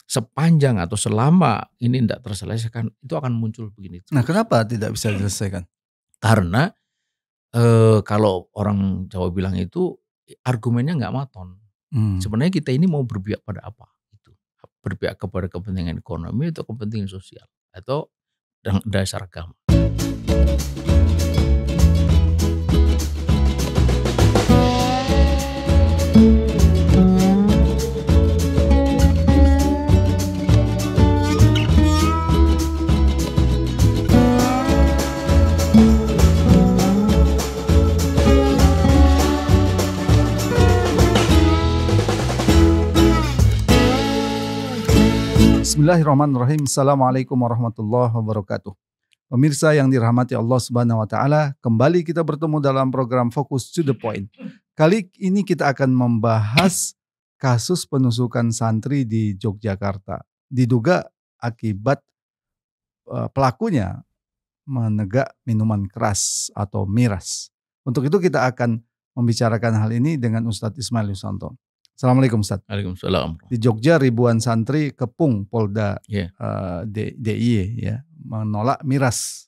sepanjang atau selama ini tidak terselesaikan, itu akan muncul begini Nah, terus. kenapa tidak bisa diselesaikan? Karena kalau orang Jawa bilang itu argumennya nggak maton. Sebenarnya kita ini mau berpihak pada apa? Gitu. Berpihak kepada kepentingan ekonomi atau kepentingan sosial atau dasar agama. Bismillahirrahmanirrahim. Assalamualaikum warahmatullahi wabarakatuh. Pemirsa yang dirahmati Allah Subhanahu wa taala, kembali kita bertemu dalam program Focus to the Point. Kali ini kita akan membahas kasus penusukan santri di Yogyakarta. Diduga akibat pelakunya menegak minuman keras atau miras. Untuk itu kita akan membicarakan hal ini dengan Ustadz Ismail Yusanto. Assalamualaikum Ustadz. Waalaikumsalam. Di Jogja ribuan santri kepung Polda Yeah. DIY ya menolak miras.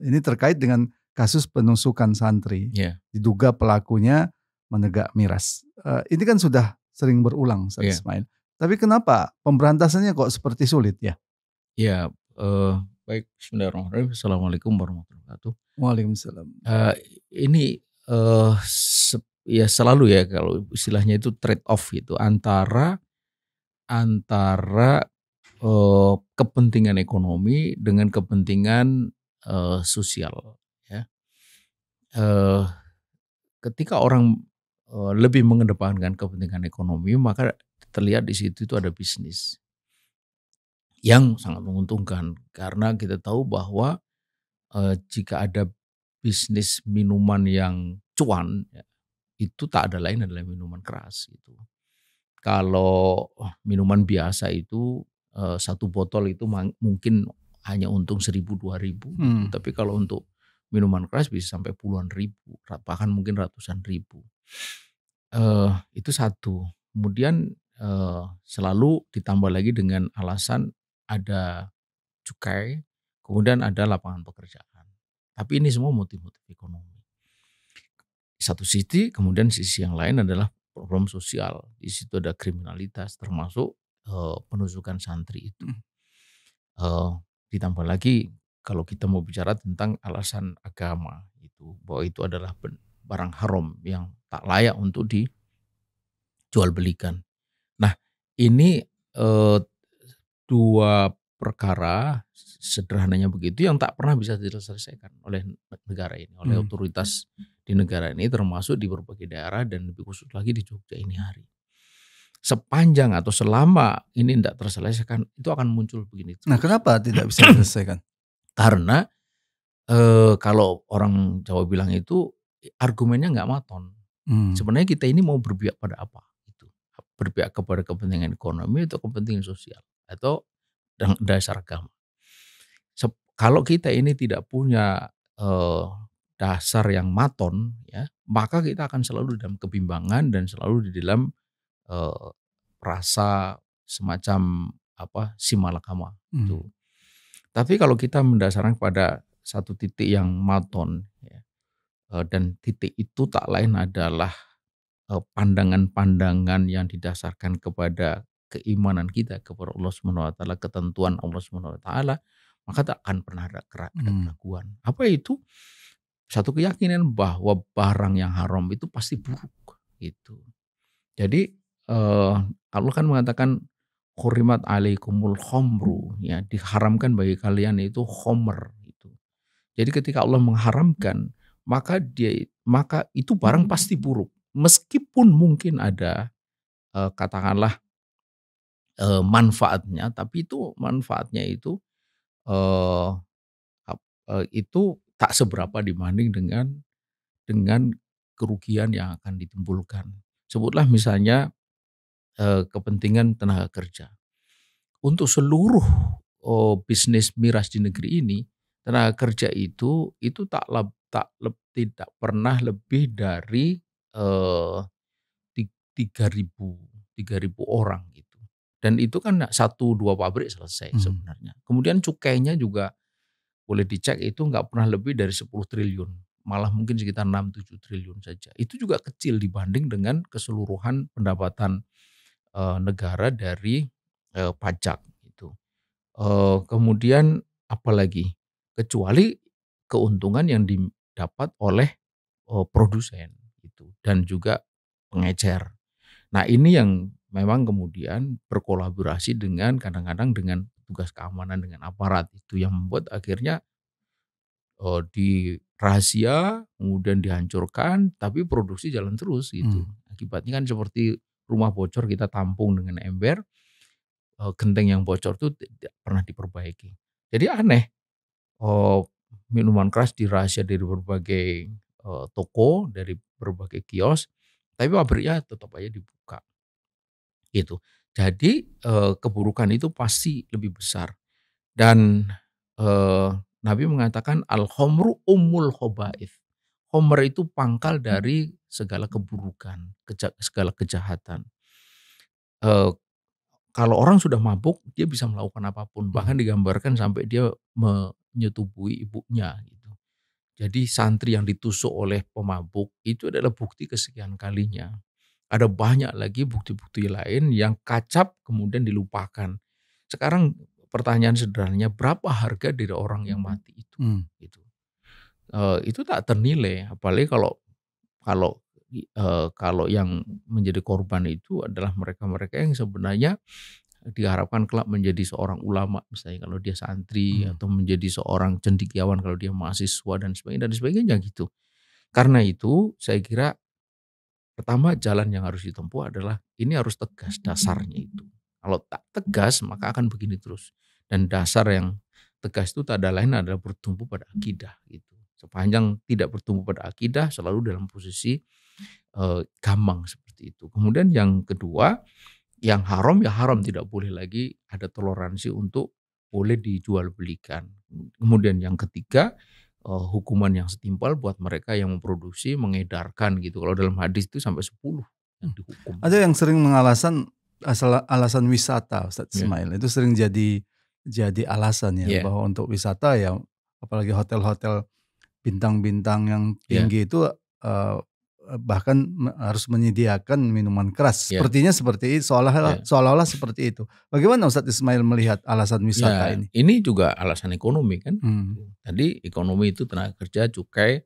Ini terkait dengan kasus penusukan santri. Yeah. Diduga pelakunya menegak miras. Ini kan sudah sering berulang Ustaz Yeah. Ismail. Tapi kenapa pemberantasannya kok seperti sulit ya? Ya, baik. Bismillahirrahmanirrahim. Assalamualaikum warahmatullahi wabarakatuh. Waalaikumsalam. Ini ya selalu ya kalau istilahnya itu trade off gitu antara kepentingan ekonomi dengan kepentingan sosial ya. Ketika orang lebih mengedepankan kepentingan ekonomi, maka terlihat di situ itu ada bisnis yang sangat menguntungkan karena kita tahu bahwa jika ada bisnis minuman yang cuan ya, itu tak ada lain adalah minuman keras gitu. Kalau minuman biasa itu satu botol itu mungkin hanya untung 1.000-2.000 gitu. Tapi kalau untuk minuman keras bisa sampai puluhan ribu, bahkan mungkin ratusan ribu. Itu satu. Kemudian selalu ditambah lagi dengan alasan ada cukai, kemudian ada lapangan pekerjaan. Tapi ini semua motif-motif ekonomi. Satu sisi, kemudian sisi yang lain adalah problem sosial. Di situ ada kriminalitas, termasuk penusukan santri itu. Ditambah lagi kalau kita mau bicara tentang alasan agama itu, bahwa itu adalah barang haram yang tak layak untuk dijual belikan. Nah, ini dua perkara sederhananya begitu yang tak pernah bisa diselesaikan oleh negara ini, oleh otoritas di negara ini, termasuk di berbagai daerah dan lebih khusus lagi di Jogja ini hari. Sepanjang atau selama ini tidak terselesaikan, itu akan muncul begini terus. Nah, kenapa tidak bisa diselesaikan? Karena kalau orang Jawa bilang itu argumennya nggak maton. Sebenarnya kita ini mau berpihak pada apa? Gitu. Berpihak kepada kepentingan ekonomi atau kepentingan sosial atau dasar agama. Kalau kita ini tidak punya dasar yang maton, ya, maka kita akan selalu di dalam kebimbangan dan selalu di dalam rasa semacam simalakama. Gitu. Tapi kalau kita mendasarkan pada satu titik yang maton, ya, dan titik itu tak lain adalah pandangan-pandangan yang didasarkan kepada keimanan kita kepada Allah Subhanahu wa taala, ketentuan Allah Subhanahu wa taala, maka tak akan pernah ada keraguan. Apa itu? Satu keyakinan bahwa barang yang haram itu pasti buruk gitu. Jadi Allah kan mengatakan hurimat alaikumul khomru, ya, diharamkan bagi kalian itu khomer gitu. Jadi ketika Allah mengharamkan, maka itu barang pasti buruk. Meskipun mungkin ada katakanlah manfaatnya, tapi itu manfaatnya itu tak seberapa dibanding dengan kerugian yang akan ditimbulkan. Sebutlah misalnya kepentingan tenaga kerja. Untuk seluruh bisnis miras di negeri ini, tenaga kerja itu tidak pernah lebih dari 3.000 orang gitu. Dan itu kan 1-2 pabrik selesai sebenarnya. Kemudian cukainya juga boleh dicek itu nggak pernah lebih dari 10 triliun. Malah mungkin sekitar 6-7 triliun saja. Itu juga kecil dibanding dengan keseluruhan pendapatan negara dari pajak itu. Kemudian apalagi, kecuali keuntungan yang didapat oleh produsen itu dan juga pengecer. Nah ini yang memang kemudian berkolaborasi dengan kadang-kadang dengan tugas keamanan, dengan aparat itu yang membuat akhirnya dirahasia, kemudian dihancurkan, tapi produksi jalan terus gitu. Akibatnya kan seperti rumah bocor kita tampung dengan ember, genteng yang bocor itu tidak pernah diperbaiki. Jadi aneh, eee, minuman keras dirahasia dari berbagai toko, dari berbagai kios, tapi pabriknya tetap aja dibuka, gitu. Jadi, keburukan itu pasti lebih besar dan, eee, Nabi mengatakan, "Al-khamru ummul khaba'ith." Khamr itu pangkal dari segala keburukan, segala kejahatan. Eee, Kalau orang sudah mabuk, dia bisa melakukan apapun, bahkan digambarkan sampai dia menyetubuhi ibunya gitu. Jadi santri yang ditusuk oleh pemabuk itu adalah bukti kesekian kalinya. Ada banyak lagi bukti-bukti lain yang kacap kemudian dilupakan. Sekarang pertanyaan sederhananya, berapa harga diri orang yang mati itu? Gitu. Itu tak ternilai, apalagi kalau kalau yang menjadi korban itu adalah mereka-mereka yang sebenarnya diharapkan kelak menjadi seorang ulama, misalnya kalau dia santri, atau menjadi seorang cendekiawan kalau dia mahasiswa dan sebagainya gitu. Karena itu saya kira pertama jalan yang harus ditempuh adalah ini harus tegas dasarnya itu. Kalau tak tegas maka akan begini terus. Dan dasar yang tegas itu tak ada lain adalah bertumbuh pada akidah gitu. Sepanjang tidak bertumbuh pada akidah selalu dalam posisi gamang seperti itu. Kemudian yang kedua, yang haram ya haram, tidak boleh lagi ada toleransi untuk boleh dijual belikan. Kemudian yang ketiga, hukuman yang setimpal buat mereka yang memproduksi, mengedarkan gitu. Kalau dalam hadis itu sampai 10 yang dihukum. Ada yang sering alasan wisata, Ustadz Ya. Ismail. Itu sering jadi alasan ya, Ya. bahwa untuk wisata ya, apalagi hotel-hotel bintang-bintang yang Ya. tinggi itu bahkan harus menyediakan minuman keras. Ya. Sepertinya seperti itu, seolah-olah seperti itu. Bagaimana Ustadz Ismail melihat alasan wisata Ya, ini? ini juga alasan ekonomi kan. Hmm. Tadi ekonomi itu tenaga kerja, cukai,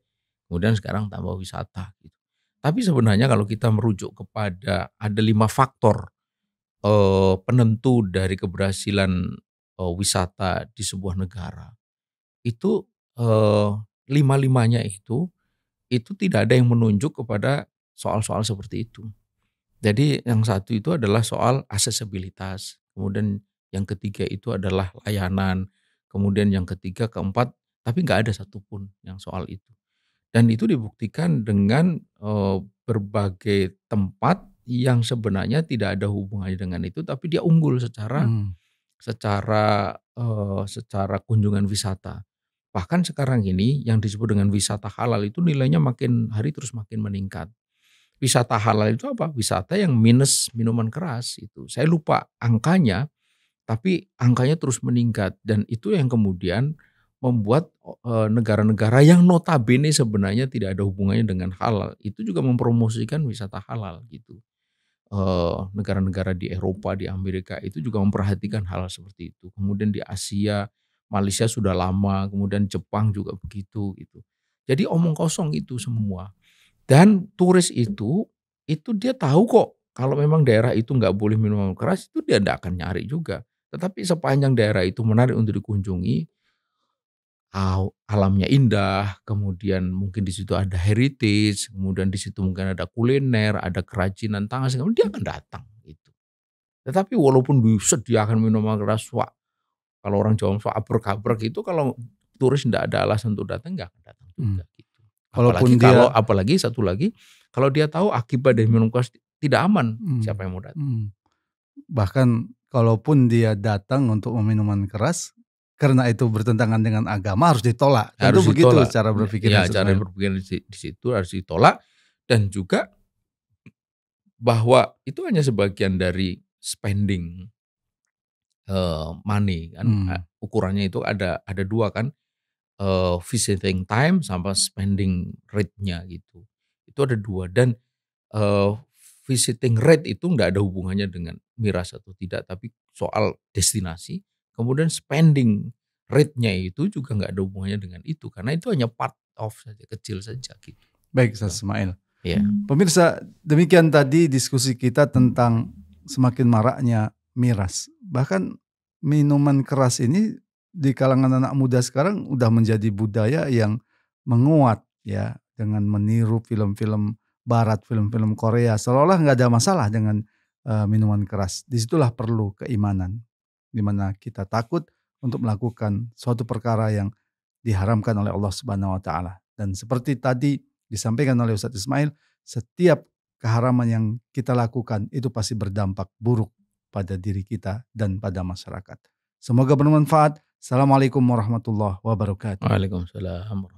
kemudian sekarang tambah wisata gitu. Tapi sebenarnya kalau kita merujuk kepada ada 5 faktor penentu dari keberhasilan wisata di sebuah negara. Itu 5-limanya itu tidak ada yang menunjuk kepada soal-soal seperti itu. Jadi yang satu itu adalah soal aksesibilitas, kemudian yang ketiga itu adalah layanan, kemudian yang ketiga, keempat, tapi nggak ada satupun yang soal itu. Dan itu dibuktikan dengan berbagai tempat yang sebenarnya tidak ada hubungannya dengan itu, tapi dia unggul secara kunjungan wisata. Bahkan sekarang ini yang disebut dengan wisata halal itu nilainya makin hari terus makin meningkat. Wisata halal itu apa? Wisata yang minus minuman keras itu. Saya lupa angkanya, tapi angkanya terus meningkat dan itu yang kemudian membuat negara-negara yang notabene sebenarnya tidak ada hubungannya dengan halal, itu juga mempromosikan wisata halal gitu. Negara-negara di Eropa, di Amerika itu juga memperhatikan hal seperti itu. Kemudian di Asia, Malaysia sudah lama, kemudian Jepang juga begitu gitu. Jadi omong kosong itu semua. Dan turis itu dia tahu kok kalau memang daerah itu nggak boleh minuman keras itu dia nggak akan nyari juga. Tetapi sepanjang daerah itu menarik untuk dikunjungi, alamnya indah, kemudian mungkin di situ ada heritage, kemudian di situ mungkin ada kuliner, ada kerajinan tangan, segala dia akan datang gitu. Tetapi walaupun disediakan minuman keras, wah, kalau orang Jawa abrek-abrek itu kalau turis nggak ada alasan untuk datang nggak akan datang juga gitu. Apalagi satu lagi, kalau dia tahu akibat dari minum keras tidak aman, siapa yang mau datang? Bahkan kalaupun dia datang untuk minuman keras, karena itu bertentangan dengan agama harus ditolak. Tentu begitu cara berpikir. Ya, cara berpikir di situ harus ditolak dan juga bahwa itu hanya sebagian dari spending money kan, ukurannya itu ada 2 kan, visiting time sama spending rate-nya gitu. Itu ada 2 dan, eee, visiting rate itu nggak ada hubungannya dengan miras atau tidak, tapi soal destinasi. Kemudian spending rate-nya itu juga nggak ada hubungannya dengan itu, karena itu hanya part of saja, kecil saja gitu. Baik, Ustaz Ismail. Iya. Pemirsa, demikian tadi diskusi kita tentang semakin maraknya miras. Bahkan minuman keras ini di kalangan anak muda sekarang udah menjadi budaya yang menguat ya, dengan meniru film-film barat, film-film Korea. Seolah-olah nggak ada masalah dengan minuman keras. Disitulah perlu keimanan, di mana kita takut untuk melakukan suatu perkara yang diharamkan oleh Allah Subhanahu wa taala. Dan seperti tadi disampaikan oleh Ustadz Ismail, setiap keharaman yang kita lakukan itu pasti berdampak buruk pada diri kita dan pada masyarakat. Semoga bermanfaat. Assalamualaikum warahmatullahi wabarakatuh. Waalaikumsalam.